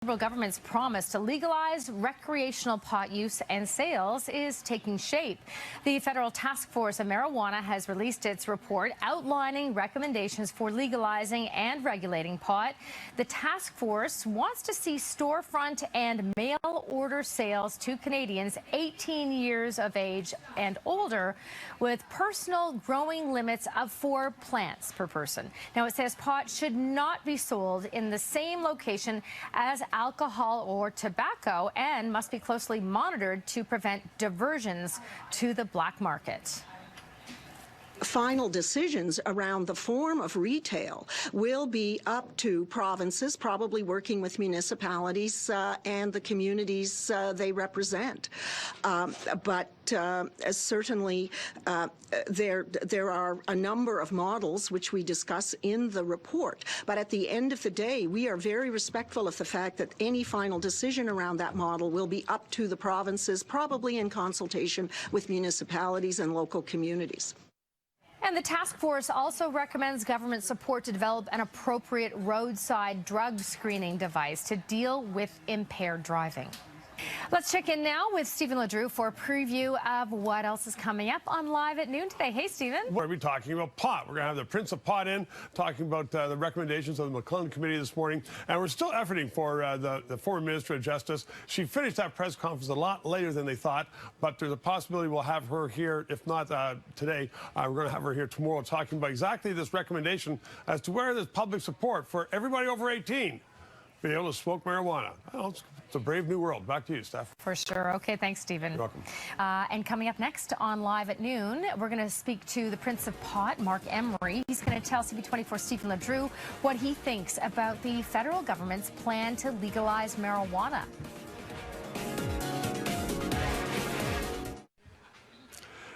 Federal government's promise to legalize recreational pot use and sales is taking shape. The Federal Task Force on Marijuana has released its report outlining recommendations for legalizing and regulating pot. The task force wants to see storefront and mail order sales to Canadians 18 years of age and older with personal growing limits of 4 plants per person. Now, it says pot should not be sold in the same location as alcohol or tobacco and must be closely monitored to prevent diversions to the black market. Final decisions around the form of retail will be up to provinces, probably working with municipalities and the communities they represent. But certainly there are a number of models which we discuss in the report. But at the end of the day, we are very respectful of the fact that any final decision around that model will be up to the provinces, probably in consultation with municipalities and local communities. And the task force also recommends government support to develop an appropriate roadside drug screening device to deal with impaired driving. Let's check in now with Stephen LeDrew for a preview of what else is coming up on Live at Noon today. Hey, Stephen. We're going to be talking about pot. We're going to have the Prince of Pot in, talking about the recommendations of the McClellan Committee this morning. And we're still efforting for the former Minister of Justice. She finished that press conference a lot later than they thought, but there's a possibility we'll have her here, if not today, we're going to have her here tomorrow talking about exactly this recommendation as to where there's public support for everybody over 18 being able to smoke marijuana. Well, it's a brave new world. Back to you, Steph. For sure. Okay, thanks, Stephen. You're welcome. And coming up next on Live at Noon, we're going to speak to the Prince of Pot, Mark Emery. He's going to tell CB24 Stephen LeDrew what he thinks about the federal government's plan to legalize marijuana.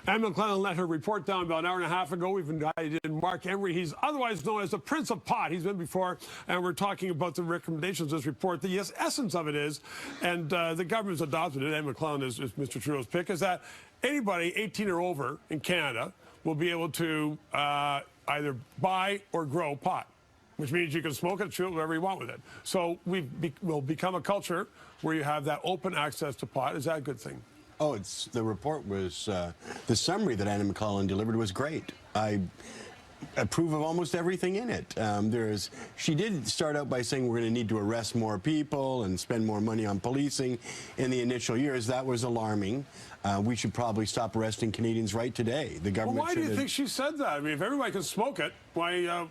Anne McClellan let her report down about an hour and a half ago. We've invited in Mark Emery. He's otherwise known as the Prince of Pot. He's been before, and we're talking about the recommendations of this report. The essence of it is, and the government's adopted it, Anne McClellan is Mr. Trudeau's pick, is that anybody 18 or over in Canada will be able to either buy or grow pot, which means you can smoke it, shoot whatever you want with it. So we'll become a culture where you have that open access to pot. Is that a good thing? Oh, the report was, the summary that Anna McClellan delivered was great. I approve of almost everything in it. She did start out by saying we're going to need to arrest more people and spend more money on policing in the initial years. That was alarming. We should probably stop arresting Canadians right today. The government. Well, why do you think she said that? I mean, if everybody can smoke it, why?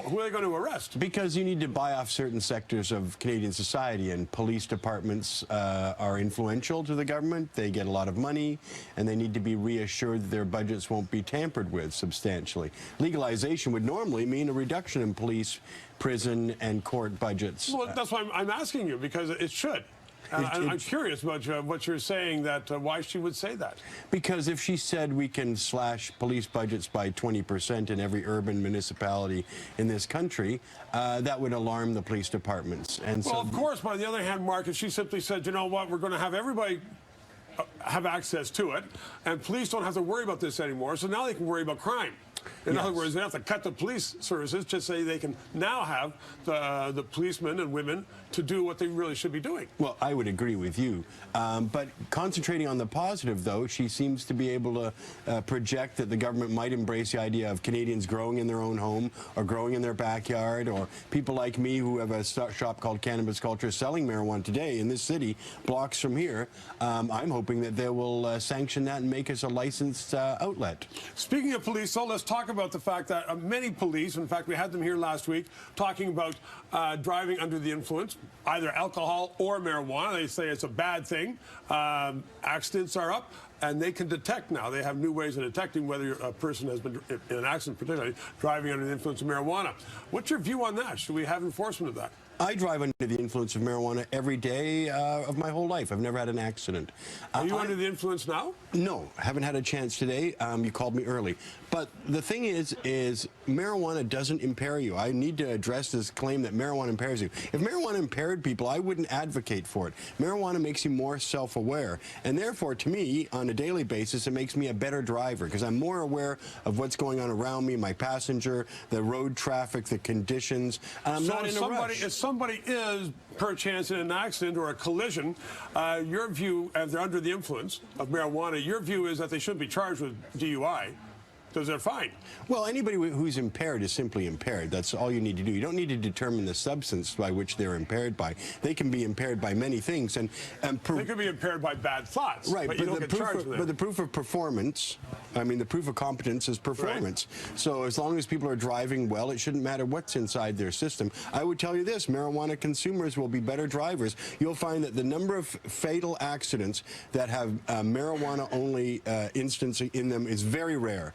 Who are they going to arrest? Because you need to buy off certain sectors of Canadian society, and police departments are influential to the government. They get a lot of money, and they need to be reassured that their budgets won't be tampered with substantially. Legalization would normally mean a reduction in police, prison, and court budgets. Well, that's why I'm asking you, because it should. I'm curious about what you're saying, that why she would say that. Because if she said we can slash police budgets by 20% in every urban municipality in this country, that would alarm the police departments. And well, of course, by the other hand, Mark, if she simply said, you know what, we're going to have everybody have access to it, and police don't have to worry about this anymore, so now they can worry about crime. In other words, they don't have to cut the police services, just say they can now have the policemen and women to do what they really should be doing. Well, I would agree with you. But concentrating on the positive, though, she seems to be able to project that the government might embrace the idea of Canadians growing in their own home or growing in their backyard, or people like me who have a shop called Cannabis Culture selling marijuana today in this city, blocks from here. I'm hoping that they will sanction that and make us a licensed outlet. Speaking of police, so let's talk about the fact that many police, in fact, we had them here last week, talking about driving under the influence, either alcohol or marijuana. They say it's a bad thing. Accidents are up, and they can detect now. They have new ways of detecting whether a person has been in an accident, particularly driving under the influence of marijuana. What's your view on that? Should we have enforcement of that? I drive under the influence of marijuana every day of my whole life. I've never had an accident. Are you under the influence now? No, haven't had a chance today. You called me early. But the thing is marijuana doesn't impair you. I need to address this claim that marijuana impairs you. If marijuana impaired people, I wouldn't advocate for it. Marijuana makes you more self-aware. And therefore, to me, on a daily basis, it makes me a better driver because I'm more aware of what's going on around me, my passenger, the road traffic, the conditions. And I'm not in a rush. somebody is perchance in an accident or a collision, your view, and they're under the influence of marijuana, your view is that they shouldn't be charged with DUI. Because they're fine. Well, anybody who's impaired is simply impaired. That's all you need to do. You don't need to determine the substance by which they're impaired by. They can be impaired by many things, and they could be impaired by bad thoughts. Right, but you don't get charged with it. But the proof of performance, I mean, the proof of competence is performance. Right. So as long as people are driving well, it shouldn't matter what's inside their system. I would tell you this: marijuana consumers will be better drivers. You'll find that the number of fatal accidents that have marijuana-only instance in them is very rare.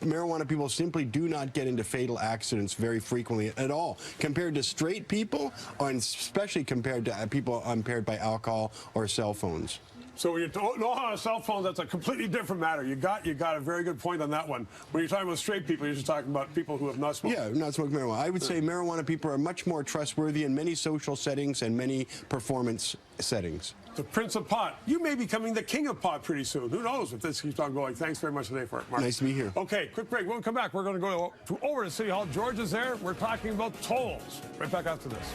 Marijuana people simply do not get into fatal accidents very frequently at all, compared to straight people, and especially compared to people impaired by alcohol or cell phones. So when you know how a cell phone, that's a completely different matter. You got a very good point on that one. When you're talking about straight people, you're just talking about people who have not smoked. Yeah, not smoked marijuana. I would say marijuana people are much more trustworthy in many social settings and many performance settings. The Prince of Pot. You may be becoming the King of Pot pretty soon. Who knows if this keeps on going. Thanks very much today for it, Mark. Nice to be here. Okay, quick break. When we come back, we're going to go over to City Hall. George is there. We're talking about tolls. Right back after this.